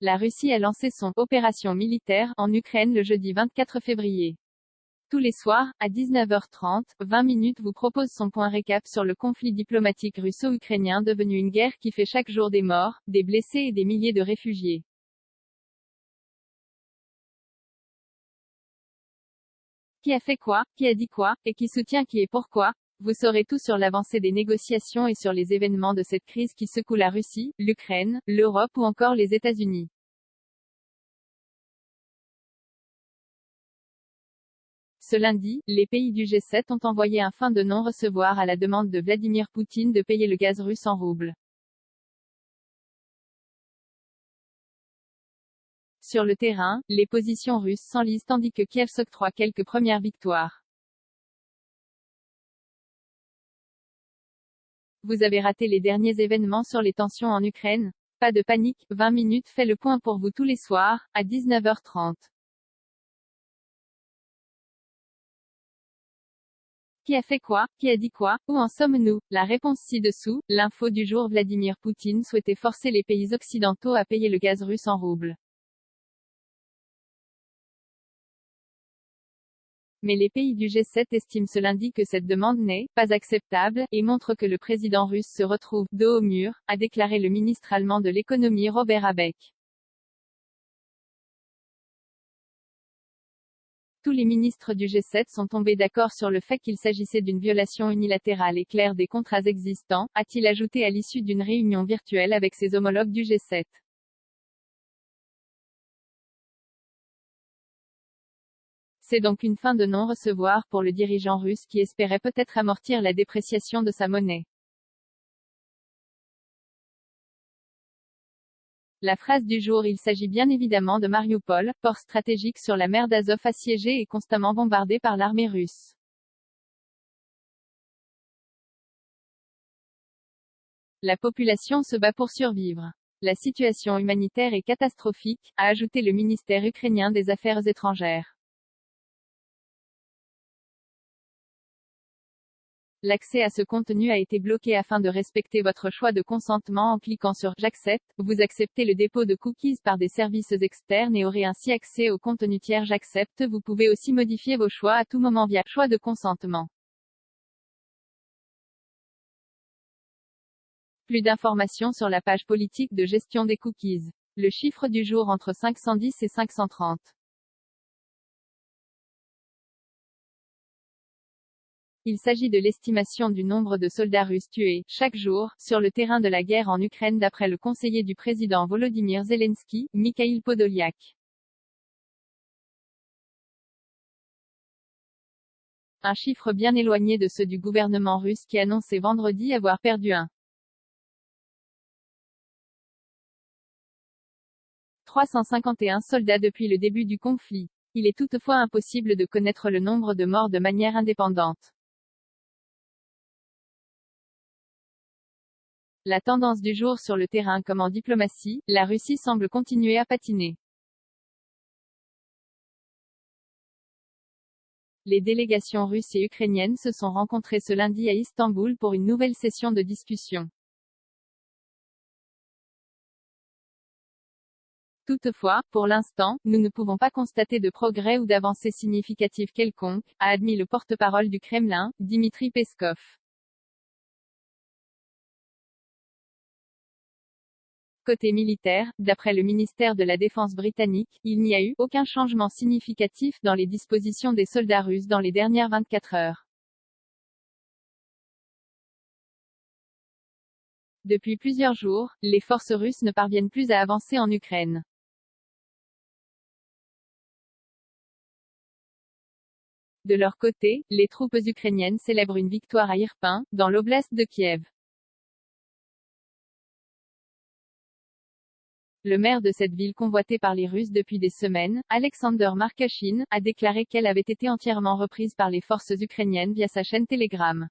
La Russie a lancé son « opération militaire » en Ukraine le jeudi 24 février. Tous les soirs, à 19h30, 20 vous propose son point récap sur le conflit diplomatique russo-ukrainien devenu une guerre qui fait chaque jour des morts, des blessés et des milliers de réfugiés. Qui a fait quoi, qui a dit quoi, et qui soutient qui et pourquoi? Vous saurez tout sur l'avancée des négociations et sur les événements de cette crise qui secoue la Russie, l'Ukraine, l'Europe ou encore les États-Unis. Ce lundi, les pays du G7 ont envoyé un fin de non-recevoir à la demande de Vladimir Poutine de payer le gaz russe en roubles. Sur le terrain, les positions russes s'enlisent tandis que Kiev s'octroie quelques premières victoires. Vous avez raté les derniers événements sur les tensions en Ukraine? Pas de panique, 20 fait le point pour vous tous les soirs, à 19h30. Qui a fait quoi? Qui a dit quoi? Où en sommes-nous? La réponse ci-dessous. L'info du jour: Vladimir Poutine souhaitait forcer les pays occidentaux à payer le gaz russe en roubles. Mais les pays du G7 estiment ce lundi que cette demande n'est pas acceptable, et montrent que le président russe se retrouve dos au mur, a déclaré le ministre allemand de l'économie Robert Habeck. Tous les ministres du G7 sont tombés d'accord sur le fait qu'il s'agissait d'une violation unilatérale et claire des contrats existants, a-t-il ajouté à l'issue d'une réunion virtuelle avec ses homologues du G7. C'est donc une fin de non-recevoir pour le dirigeant russe qui espérait peut-être amortir la dépréciation de sa monnaie. La phrase du jour: il s'agit bien évidemment de Mariupol, port stratégique sur la mer d'Azov assiégé et constamment bombardé par l'armée russe. La population se bat pour survivre. La situation humanitaire est catastrophique, a ajouté le ministère ukrainien des Affaires étrangères. L'accès à ce contenu a été bloqué afin de respecter votre choix de consentement en cliquant sur « J'accepte ». Vous acceptez le dépôt de cookies par des services externes et aurez ainsi accès au contenu tiers. J'accepte. Vous pouvez aussi modifier vos choix à tout moment via « Choix de consentement ». Plus d'informations sur la page politique de gestion des cookies. Le chiffre du jour: entre 510 et 530. Il s'agit de l'estimation du nombre de soldats russes tués, chaque jour, sur le terrain de la guerre en Ukraine d'après le conseiller du président Volodymyr Zelensky, Mikhail Podolyak. Un chiffre bien éloigné de ceux du gouvernement russe qui annonçait vendredi avoir perdu 351 soldats depuis le début du conflit. Il est toutefois impossible de connaître le nombre de morts de manière indépendante. La tendance du jour: sur le terrain comme en diplomatie, la Russie semble continuer à patiner. Les délégations russes et ukrainiennes se sont rencontrées ce lundi à Istanbul pour une nouvelle session de discussion. Toutefois, pour l'instant, nous ne pouvons pas constater de progrès ou d'avancée significative quelconque, a admis le porte-parole du Kremlin, Dmitri Peskov. Côté militaire, d'après le ministère de la Défense britannique, il n'y a eu aucun changement significatif dans les dispositions des soldats russes dans les dernières 24 heures. Depuis plusieurs jours, les forces russes ne parviennent plus à avancer en Ukraine. De leur côté, les troupes ukrainiennes célèbrent une victoire à Irpin, dans l'oblast de Kiev. Le maire de cette ville convoitée par les Russes depuis des semaines, Alexander Markashin, a déclaré qu'elle avait été entièrement reprise par les forces ukrainiennes via sa chaîne Telegram.